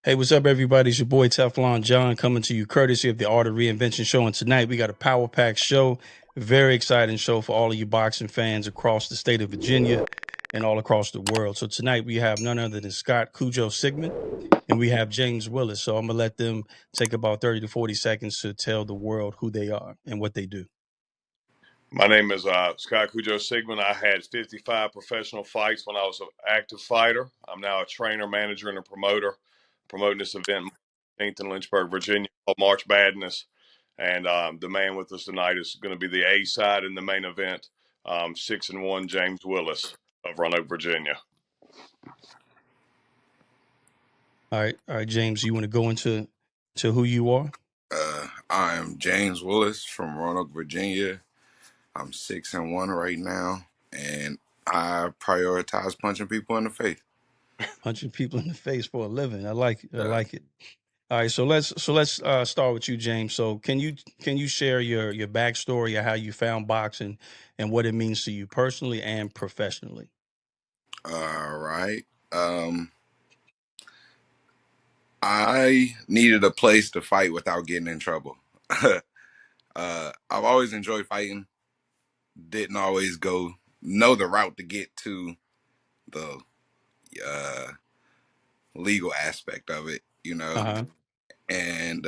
Hey, what's up, everybody? It's your boy Teflon John coming to you courtesy of the Art of Reinvention Show. And tonight we got a power pack show, very exciting show for all of you boxing fans across the state of Virginia and all across the world. So tonight we have none other than Scott Cujo Sigmon and we have James Willis. So I'm gonna let them take about 30 to 40 seconds to tell the world who they are and what they do. My name is Scott Cujo Sigmon. I had 55 professional fights when I was an active fighter. I'm now a trainer, manager, and a promoter, promoting this event in Lynchburg, Virginia, called March Badness. And the man with us tonight is going to be the A side in the main event, 6-1 James Willis of Roanoke, Virginia. All right, James, you want to go into who you are? I'm James Willis from Roanoke, Virginia. I'm 6-1 right now, and I prioritize punching people in the face. Punching people in the face for a living. I like it. I Yeah. like it. All right, so let's start with you, James. So can you share your backstory of how you found boxing and what it means to you personally and professionally? All right. Um, I needed a place to fight without getting in trouble. I've always enjoyed fighting. Didn't always know the route to get to the uh, legal aspect of it, Uh huh. and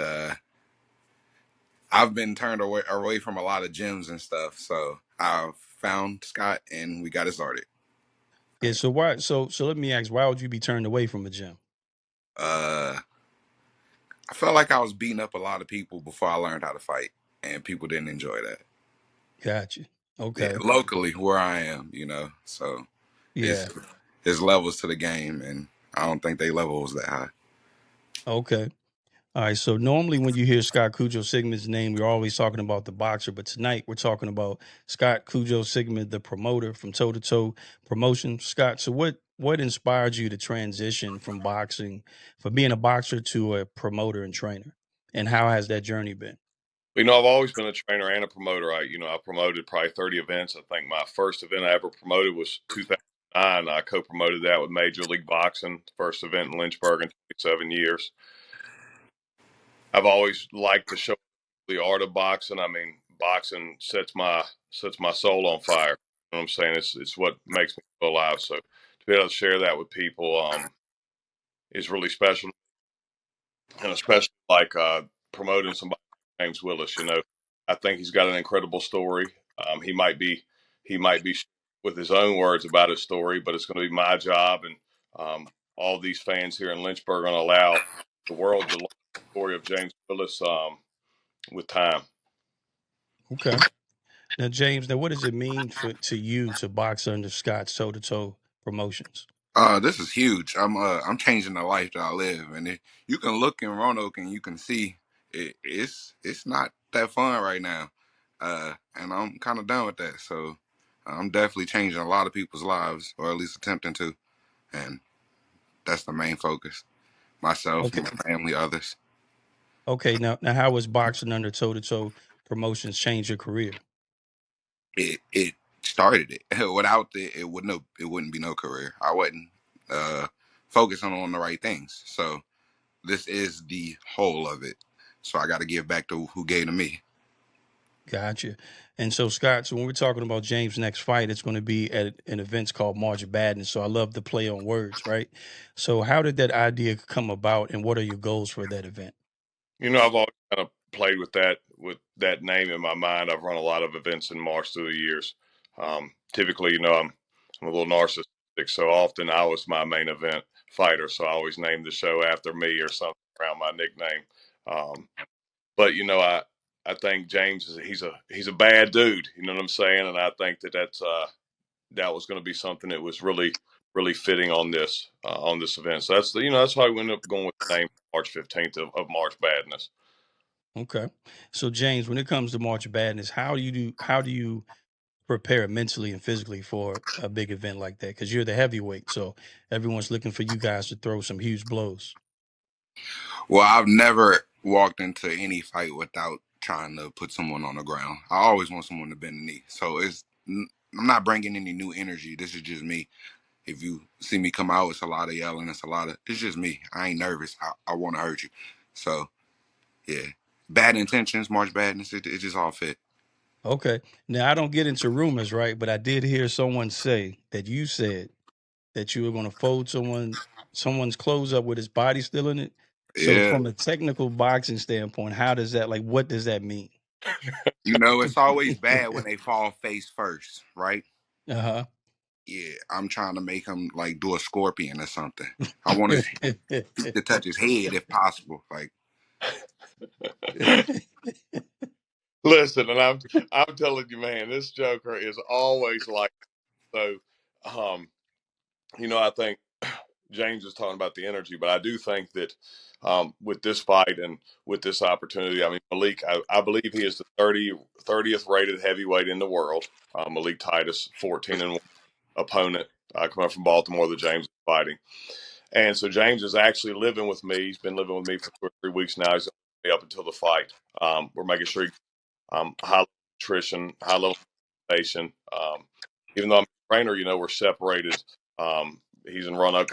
I've been turned away from a lot of gyms and stuff. So I found Scott and we got it started. Yeah. So why? So let me ask, why would you be turned away from a gym? Uh, I felt like I was beating up a lot of people before I learned how to fight, and people didn't enjoy that. Gotcha. Yeah, Okay. locally where I am, so it's Yeah. there's levels to the game, and I don't think they level was that high. Okay. All right. So normally when you hear Scott Cujo Sigmund's name, we're always talking about the boxer, but tonight we're talking about Scott Cujo Sigmund, the promoter from Toe to Toe Promotion. Scott, so what inspired you to transition from boxing, from being a boxer to a promoter and trainer, and how has that journey been? I've always been a trainer and a promoter. I promoted probably 30 events. I think my first event I ever promoted was 2009. I co-promoted that with Major League Boxing, first event in Lynchburg in 27 years. I've always liked to show the art of boxing. I mean, boxing sets my soul on fire. You know what I'm saying? It's what makes me feel alive. So to be able to share that with people is really special, and especially like promoting somebody like James Willis. I think he's got an incredible story. He might be with his own words about his story, but it's going to be my job, and all these fans here in Lynchburg are going to allow the world to learn the story of James Willis with time. Okay. Now, James, now what does it mean to you to box under Scott's Toe to Toe Promotions? This is huge. I'm changing the life that I live, and you can look in Roanoke and you can see it's not that fun right now, and I'm kind of done with that. So I'm definitely changing a lot of people's lives, or at least attempting to, and that's the main focus. Myself, Okay. my family, others. Okay. Now how has boxing under Toe to Toe Promotions changed your career? It started it. Without it wouldn't be no career. I wasn't uh, focusing on the right things. So this is the whole of it. So I got to give back to who gave to me. Gotcha. And so, Scott, so when we're talking about James' next fight, it's going to be at an event called March Badness. So I love the play on words, right? So how did that idea come about, and what are your goals for that event? I've always kind of played with that name in my mind. I've run a lot of events in March through the years. Typically, I'm a little narcissistic, so often I was my main event fighter. So I always named the show after me or something around my nickname. Um, but I think James he's a bad dude. You know what I'm saying? And I think that was going to be something that was really fitting on this event. So that's why we ended up going with the name March 15th of March Badness. Okay. So, James, when it comes to March Badness, how do you prepare mentally and physically for a big event like that? Because you're the heavyweight, so everyone's looking for you guys to throw some huge blows. Well, I've never walked into any fight without trying to put someone on the ground. I always want someone to bend the knee. So I'm not bringing any new energy. This is just me. If you see me come out, it's a lot of yelling. It's just me. I ain't nervous. I want to hurt you. So, yeah. Bad intentions, March Badness, it just all fit. Okay. Now I don't get into rumors, right? But I did hear someone say that you said that you were going to fold someone's clothes up with his body still in it. So Yeah. from a technical boxing standpoint, how does that what does that mean? It's always bad when they fall face first, right? Uh-huh. Yeah, I'm trying to make him like do a scorpion or something. I want to touch his head if possible. Like, Listen, and I'm telling you, man, this Joker is always like so. Um, I think James is talking about the energy, but I do think that with this fight and with this opportunity, I mean, Malik, I believe he is the 30th rated heavyweight in the world. Malik Titus, 14-1 opponent, coming up from Baltimore that James is fighting. And so James is actually living with me. He's been living with me for 2 or 3 weeks now. He's with me up until the fight. We're making sure he high level nutrition, high level station. Even though I'm a trainer, we're separated. He's in Roanoke.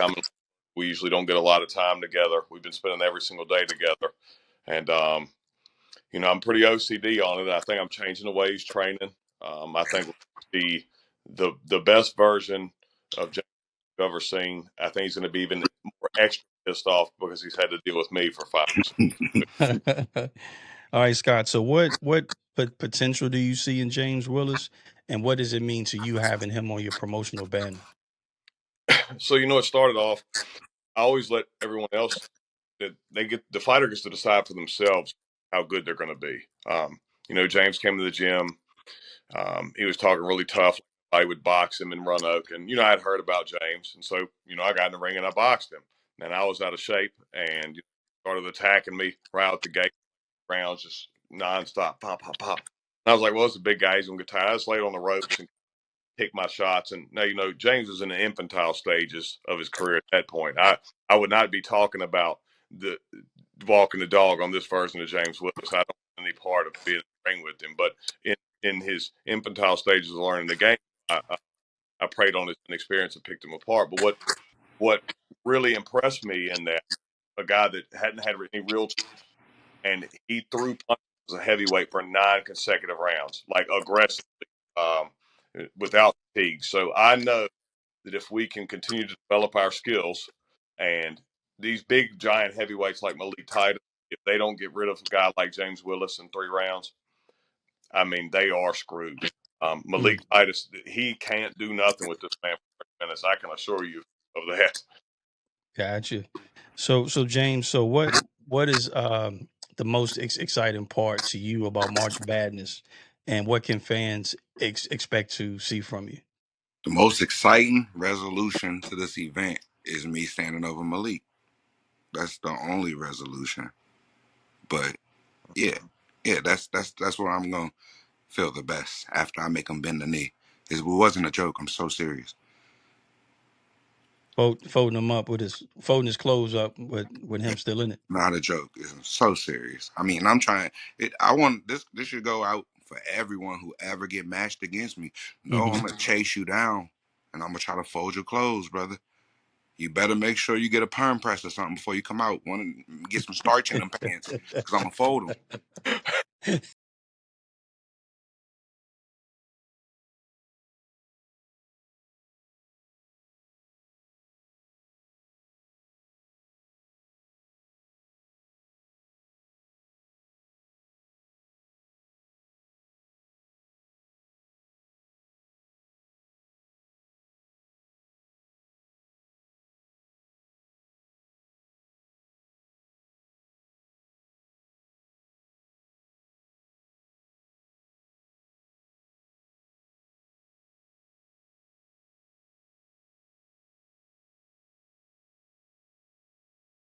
We usually don't get a lot of time together. We've been spending every single day together. And, I'm pretty OCD on it. I think I'm changing the way he's training. I think the best version of James I've ever seen. I think he's going to be even more extra pissed off because he's had to deal with me for 5 years. All right, Scott. So what potential do you see in James Willis, and what does it mean to you having him on your promotional banner? So, it started off, I always let everyone else that the fighter gets to decide for themselves how good they're going to be. James came to the gym. He was talking really tough. I would box him in Roanoke, and I'd heard about James, and so I got in the ring and I boxed him. And I was out of shape, and started attacking me right out the gate, rounds just nonstop, pop, pop, pop. And I was like, well, it's a big guy. He's gonna get tired. I just laid on the ropes and pick my shots. And now James was in the infantile stages of his career at that point. I would not be talking about the walking the dog on this version of James Willis. I don't have any part of being in the ring with him, but in his infantile stages of learning the game, I preyed on his experience and picked him apart. But what really impressed me in that, a guy that hadn't had any real, and he threw punches as a heavyweight for 9 consecutive rounds, like aggressively, um, without fatigue. So I know that if we can continue to develop our skills, and these big giant heavyweights like Malik Titus, if they don't get rid of a guy like James Willis in 3 rounds, I mean, they are screwed. Malik Titus, he can't do nothing with this man for 3 minutes. I can assure you of that. Gotcha. So James, so what is the most exciting part to you about March Badness, and what can fans expect to see from you? the most exciting resolution to this event is me standing over Malik. That's the only resolution. But yeah, that's where I'm gonna feel the best after I make him bend the knee. It wasn't a joke. I'm so serious. Folding his clothes up with him still in it. Not a joke. It's so serious. I mean, I'm trying. I want this. This should go out for everyone who ever get matched against me. No, I'm gonna chase you down, and I'm gonna try to fold your clothes, brother. You better make sure you get a perm press or something before you come out. Want to get some starch in them pants, because I'm gonna fold them.